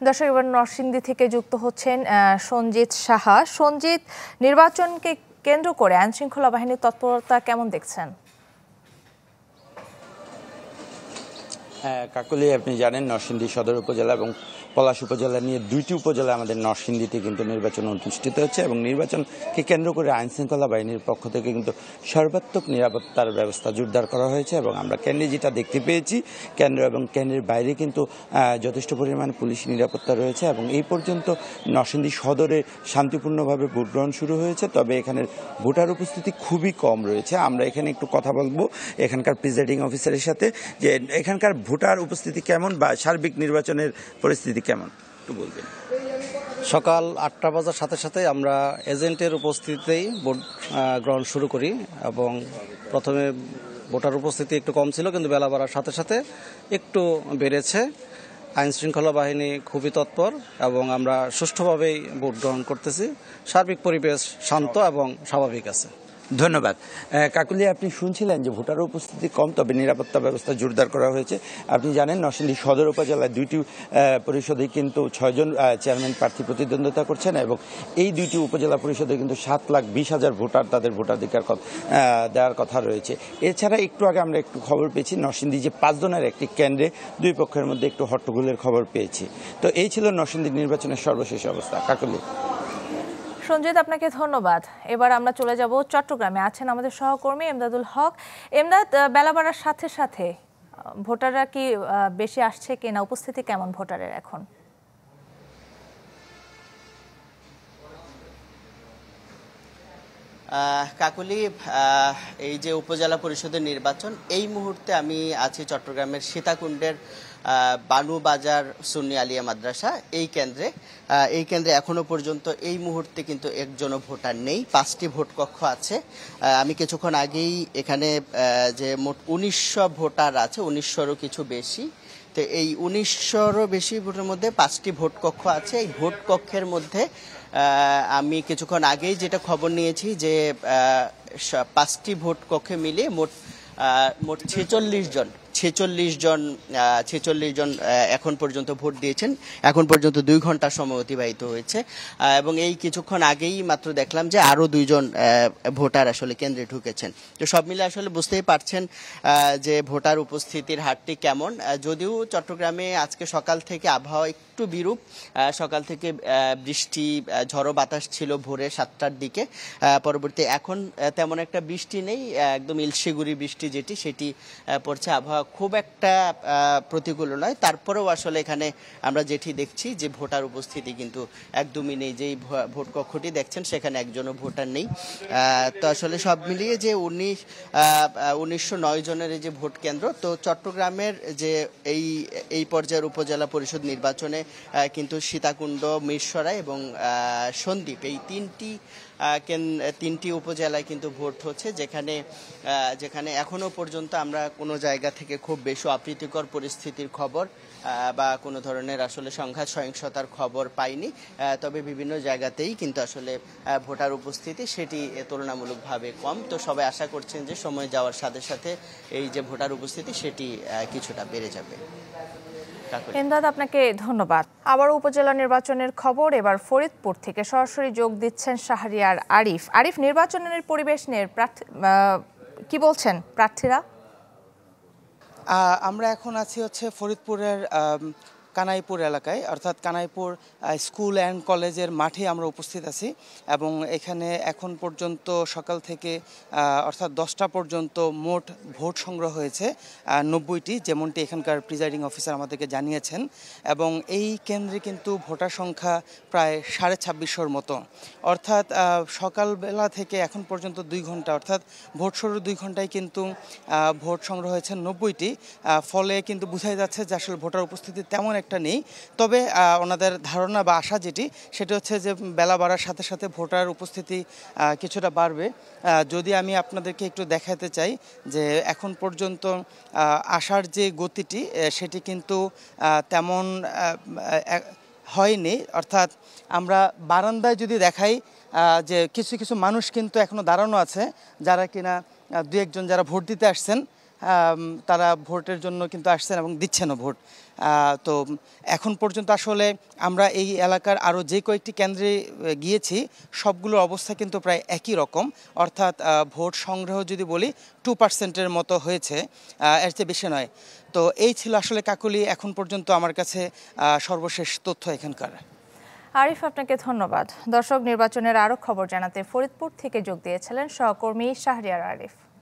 দর্শক, এবার নরসিংদী থেকে যুক্ত হচ্ছেন সঞ্জিত সাহা। সঞ্জিত, নির্বাচনকে কেন্দ্র করে আইনশৃঙ্খলা বাহিনীর তৎপরতা কেমন দেখছেন? কাকলি, আপনি জানেন নরসিংদী সদর উপজেলা এবং পলাশ উপজেলা নিয়ে দুইটি উপজেলা আমাদের নরসিংদীতে কিন্তু নির্বাচন অনুষ্ঠিত হচ্ছে এবং নির্বাচনকে কেন্দ্র করে আইনশৃঙ্খলা বাহিনীর পক্ষ থেকে কিন্তু সর্বাত্মক নিরাপত্তার ব্যবস্থা জোরদার করা হয়েছে এবং আমরা কেন্দ্রে যেটা দেখতে পেয়েছি, কেন্দ্র এবং কেন্দ্রের বাইরে কিন্তু যথেষ্ট পরিমাণ পুলিশ নিরাপত্তা রয়েছে এবং এই পর্যন্ত নরসিংদী সদরে শান্তিপূর্ণভাবে ভোট গ্রহণ শুরু হয়েছে। তবে এখানের ভোটার উপস্থিতি খুবই কম রয়েছে। আমরা এখানে একটু কথা বলবো এখানকার প্রিজাইডিং অফিসারের সাথে যে এখানকার ভোটার উপস্থিতি কেমন বা সার্বিক নির্বাচনের পরিস্থিতি কেমন একটু বলবেন। সকাল ৮টা বাজার সাথে সাথে আমরা এজেন্টের উপস্থিতিতেই ভোট গ্রহণ শুরু করি এবং প্রথমে ভোটার উপস্থিতি একটু কম ছিল, কিন্তু বেলা বাড়ার সাথে সাথে একটু বেড়েছে। আইনশৃঙ্খলা বাহিনী খুবই তৎপর এবং আমরা সুষ্ঠুভাবেই ভোট গ্রহণ করতেছি। সার্বিক পরিবেশ শান্ত এবং স্বাভাবিক আছে। ধন্যবাদ। কাকুলি, আপনি শুনছিলেন যে ভোটার উপস্থিতি কম, তবে নিরাপত্তা ব্যবস্থা জোরদার করা হয়েছে। আপনি জানেন নরসিংদী সদর উপজেলায় দুইটি পরিষদে কিন্তু 6 জন চেয়ারম্যান প্রার্থী প্রতিদ্বন্দ্বিতা করছেন এবং এই দুইটি উপজেলা পরিষদে কিন্তু 7,20,000 ভোটার তাদের ভোটাধিকার দেওয়ার কথা রয়েছে। এছাড়া একটু আগে আমরা একটু খবর পেয়েছি নরসিংদী যে 5 জনের একটি কেন্দ্রে দুই পক্ষের মধ্যে একটু হট্টগোলের খবর পেয়েছি। তো এই ছিল নরসিংদীর নির্বাচনের সর্বশেষ অবস্থা। কাকুলি। সঞ্জিত, আপনাকে ধন্যবাদ। এবার আমরা চলে যাব চট্টগ্রামে। আছেন আমাদের সহকর্মী এমদাদুল হক। এমদাদ, বেলা বাড়ার সাথে সাথে ভোটাররা কি বেশি আসছে কিনা, উপস্থিতি কেমন ভোটারের এখন? কাকলি, এই যে উপজেলা পরিষদের নির্বাচন, এই মুহূর্তে আমি আছি চট্টগ্রামের সীতাকুণ্ডের বানুবাজার সুন্নি আলিয়া মাদ্রাসা এই কেন্দ্রে এখনো পর্যন্ত এই মুহূর্তে কিন্তু একজনও ভোটার নেই। 5টি ভোট কক্ষ আছে। আমি কিছুক্ষণ আগেই এখানে যে মোট 1900 ভোটার আছে, 1900রও কিছু বেশি। তো এই 1900রও বেশি ভোটের মধ্যে 5টি ভোট কক্ষ আছে। এই ভোট কক্ষের মধ্যে আমি কিছুক্ষণ আগেই যেটা খবর নিয়েছি যে 5টি ভোট কক্ষে মিলিয়ে মোট 46 জন এখন পর্যন্ত ভোট দিয়েছেন। এখন পর্যন্ত 2 ঘন্টা সময় অতিবাহিত হয়েছে এবং এই কিছুক্ষণ আগেই মাত্র দেখলাম যে আরও 2 জন ভোটার আসলে কেন্দ্রে ঢুকেছেন। তো সব মিলে আসলে বুঝতেই পারছেন যে ভোটার উপস্থিতির হারটি কেমন। যদিও চট্টগ্রামে আজকে সকাল থেকে আবহাওয়া একটু বিরূপ। সকাল থেকে বৃষ্টি, ঝড়ো বাতাস ছিল ভোরে 7টার দিকে। পরবর্তী এখন তেমন একটা বৃষ্টি নেই, একদম ইলশিগুড়ি বৃষ্টি সেটি পড়ছে। আবহাওয়া খুব একটা প্রতিকূল নয়। তারপরেও আসলে এখানে আমরা যেটি দেখছি যে ভোটার উপস্থিতি কিন্তু একদমই নেই। যেই ভোট কক্ষটি দেখছেন সেখানে একজনও ভোটার নেই। তো আসলে সব মিলিয়ে যে 1909 জনের যে ভোট কেন্দ্র, তো চট্টগ্রামের যে এই পর্যায়ের উপজেলা পরিষদ নির্বাচনে কিন্তু সীতাকুণ্ড, মিরসরাই এবং সন্দ্বীপ এই তিনটি উপজেলায় কিন্তু ভোট হচ্ছে, যেখানে এখনো পর্যন্ত আমরা কোনো জায়গা থেকে খুব বেশি অপ্রীতিকর পরিস্থিতির খবর বা কোনো ধরনের আসলে সংঘাত সহিংসতার খবর পাইনি। তবে বিভিন্ন জায়গাতেই কিন্তু আসলে ভোটার উপস্থিতি সেটি তুলনামূলকভাবে কম। তো সবাই আশা করছেন যে সময় যাওয়ার সাথে সাথে এই যে ভোটার উপস্থিতি সেটি কিছুটা বেড়ে যাবে। এমদাদ, আপনাকে ধন্যবাদ। আবার উপজেলা নির্বাচনের খবর। এবার ফরিদপুর থেকে সরাসরি যোগ দিচ্ছেন শাহরিয়ার আরিফ। নির্বাচনের পরিবেশ নিয়ে কি বলছেন প্রার্থীরা? আমরা এখন আছি ফরিদপুরের কানাইপুর এলাকায়, অর্থাৎ কানাইপুর স্কুল অ্যান্ড কলেজের মাঠে আমরা উপস্থিত আছি এবং এখানে এখন পর্যন্ত সকাল থেকে অর্থাৎ 10টা পর্যন্ত মোট ভোট সংগ্রহ হয়েছে 90টি, যেমনটি এখানকার প্রিজাইডিং অফিসার আমাদেরকে জানিয়েছেন। এবং এই কেন্দ্রে কিন্তু ভোটার সংখ্যা প্রায় 2650 মতো, অর্থাৎ সকালবেলা থেকে এখন পর্যন্ত 2 ঘন্টা, অর্থাৎ ভোট শুরুর 2 ঘন্টায় কিন্তু ভোট সংগ্রহ হয়েছে 90টি। ফলে কিন্তু বোঝাই যাচ্ছে যে আসলে ভোটার উপস্থিতি তেমন একটা নেই। তবে ওনাদের ধারণা বা আশা সেটা হচ্ছে যে বেলা বাড়ার সাথে সাথে ভোটার উপস্থিতি কিছুটা বাড়বে। যদি আমি আপনাদেরকে একটু দেখাতে চাই যে এখন পর্যন্ত আসার যে গতিটি সেটি কিন্তু তেমন হয়নি। অর্থাৎ আমরা বারান্দায় যদি দেখাই যে কিছু মানুষ কিন্তু এখনো দাঁড়ানো আছে, যারা কিনা 2-1 জন যারা ভোট দিতে আসছেন। তারা ভোটের জন্য কিন্তু আসছেন এবং দিচ্ছেনও ভোট। তো এখন পর্যন্ত আসলে আমরা এই এলাকার আরও যে কয়েকটি কেন্দ্রে গিয়েছি সবগুলোর অবস্থা কিন্তু প্রায় একই রকম, অর্থাৎ ভোট সংগ্রহ যদি বলি 2%-এর মতো হয়েছে, এর চেয়ে বেশি নয়। তো এই ছিল আসলে কাকলী এখন পর্যন্ত আমার কাছে সর্বশেষ তথ্য এখানকার। আরিফ, আপনাকে ধন্যবাদ। দর্শক, নির্বাচনের আরও খবর জানাতে ফরিদপুর থেকে যোগ দিয়েছিলেন সহকর্মী শাহরিয়ার আরিফ।